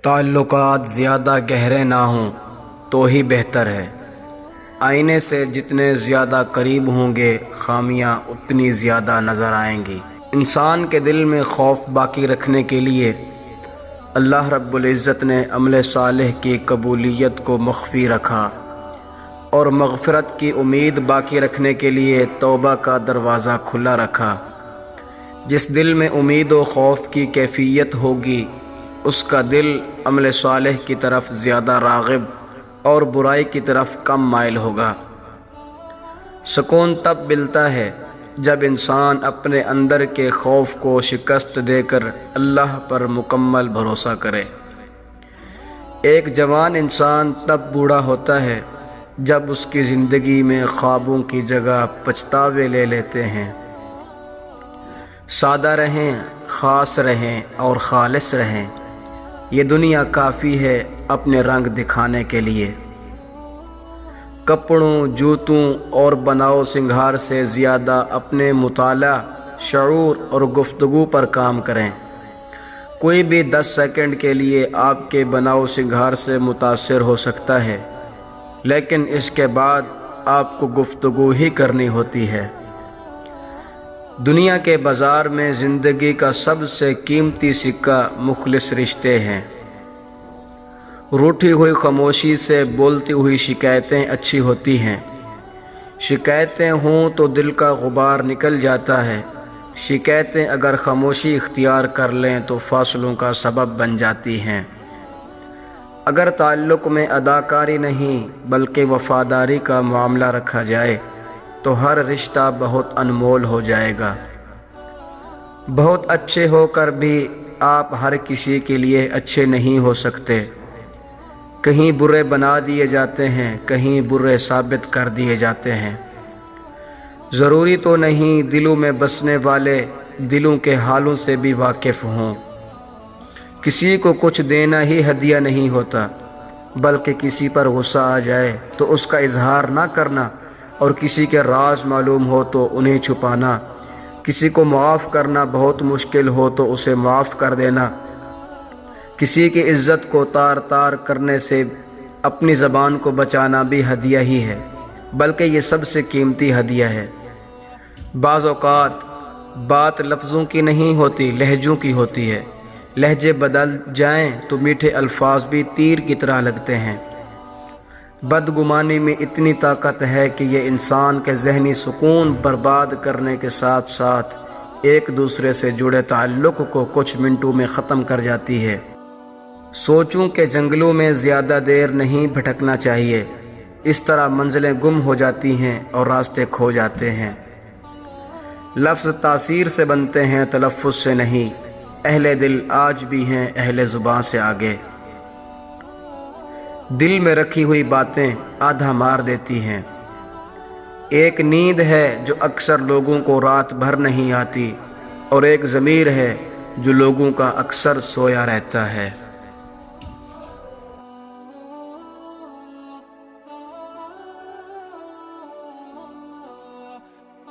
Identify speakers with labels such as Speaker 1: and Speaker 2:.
Speaker 1: تعلقات زیادہ گہرے نہ ہوں تو ہی بہتر ہے۔ آئینے سے جتنے زیادہ قریب ہوں گے خامیاں اتنی زیادہ نظر آئیں گی۔ انسان کے دل میں خوف باقی رکھنے کے لیے اللہ رب العزت نے عمل صالح کی قبولیت کو مخفی رکھا اور مغفرت کی امید باقی رکھنے کے لیے توبہ کا دروازہ کھلا رکھا۔ جس دل میں امید و خوف کی کیفیت ہوگی اس کا دل عمل صالح کی طرف زیادہ راغب اور برائی کی طرف کم مائل ہوگا۔ سکون تب ملتا ہے جب انسان اپنے اندر کے خوف کو شکست دے کر اللہ پر مکمل بھروسہ کرے۔ ایک جوان انسان تب بوڑھا ہوتا ہے جب اس کی زندگی میں خوابوں کی جگہ پچھتاوے لے لیتے ہیں۔ سادہ رہیں، خاص رہیں اور خالص رہیں، یہ دنیا کافی ہے اپنے رنگ دکھانے کے لیے۔ کپڑوں، جوتوں اور بناؤ سنگھار سے زیادہ اپنے مطالعہ، شعور اور گفتگو پر کام کریں۔ کوئی بھی 10 سیکنڈ کے لیے آپ کے بناؤ سنگھار سے متاثر ہو سکتا ہے، لیکن اس کے بعد آپ کو گفتگو ہی کرنی ہوتی ہے۔ دنیا کے بازار میں زندگی کا سب سے قیمتی سکہ مخلص رشتے ہیں۔ روٹھی ہوئی خاموشی سے بولتی ہوئی شکایتیں اچھی ہوتی ہیں۔ شکایتیں ہوں تو دل کا غبار نکل جاتا ہے۔ شکایتیں اگر خاموشی اختیار کر لیں تو فاصلوں کا سبب بن جاتی ہیں۔ اگر تعلق میں اداکاری نہیں بلکہ وفاداری کا معاملہ رکھا جائے تو ہر رشتہ بہت انمول ہو جائے گا۔ بہت اچھے ہو کر بھی آپ ہر کسی کے لیے اچھے نہیں ہو سکتے۔ کہیں برے بنا دیے جاتے ہیں، کہیں برے ثابت کر دیے جاتے ہیں۔ ضروری تو نہیں دلوں میں بسنے والے دلوں کے حالوں سے بھی واقف ہوں۔ کسی کو کچھ دینا ہی ہدیہ نہیں ہوتا، بلکہ کسی پر غصہ آ جائے تو اس کا اظہار نہ کرنا اور کسی کے راز معلوم ہو تو انہیں چھپانا، کسی کو معاف کرنا بہت مشکل ہو تو اسے معاف کر دینا، کسی کی عزت کو تار تار کرنے سے اپنی زبان کو بچانا بھی ہدیہ ہی ہے، بلکہ یہ سب سے قیمتی ہدیہ ہے۔ بعض اوقات بات لفظوں کی نہیں ہوتی، لہجوں کی ہوتی ہے۔ لہجے بدل جائیں تو میٹھے الفاظ بھی تیر کی طرح لگتے ہیں۔ بدگمانی میں اتنی طاقت ہے کہ یہ انسان کے ذہنی سکون برباد کرنے کے ساتھ ساتھ ایک دوسرے سے جڑے تعلق کو کچھ منٹوں میں ختم کر جاتی ہے۔ سوچوں کے جنگلوں میں زیادہ دیر نہیں بھٹکنا چاہیے، اس طرح منزلیں گم ہو جاتی ہیں اور راستے کھو جاتے ہیں۔ لفظ تاثیر سے بنتے ہیں، تلفظ سے نہیں۔ اہل دل آج بھی ہیں اہل زباں سے آگے۔ دل میں رکھی ہوئی باتیں آدھا مار دیتی ہیں۔ ایک نیند ہے جو اکثر لوگوں کو رات بھر نہیں آتی، اور ایک ضمیر ہے جو لوگوں کا اکثر سویا رہتا ہے۔